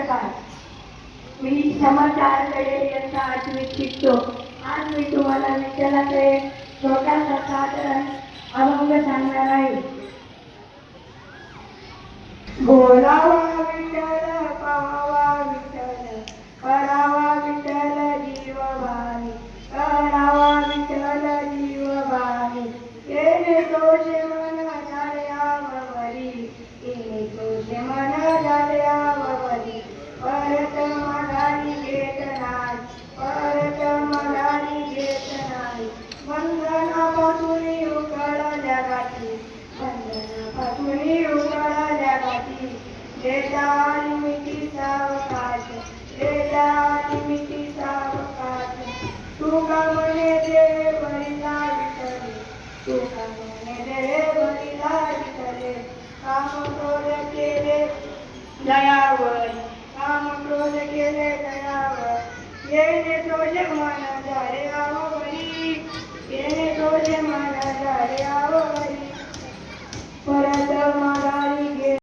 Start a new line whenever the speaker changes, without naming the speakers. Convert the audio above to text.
नमस्कार. मी समाचार कडे इयत्ता 8वीत शिकतो. आज मी तुम्हाला विठ्ठलाचा एक छोटासा साधारण अभंग सांगणार आहे. बोलावा विठ्ठल, पाहावा विठ्ठल, करावा विठ्ठल जीव भावी, करावा विठ्ठल जीव भावी. येणे तोषे मन झाले आवरी, येणे तोषे मन झाले आवरी. परत मधारी घेत नाही, परत मधारी घेत नाही. बंधनापासून उकळल्या गाठी, बंधनापासून उकळल्या गाठी. देता निमिती सावकाश, देता निमिती सावकाश. तुका म्हणे दे बळीला विठ्ठले, तुका म्हणे दे बळीला विठ्ठले. काम क्रोध केले दयावर, काम क्रोध केले दयावर. येणे तोषे मन झाले आवरी,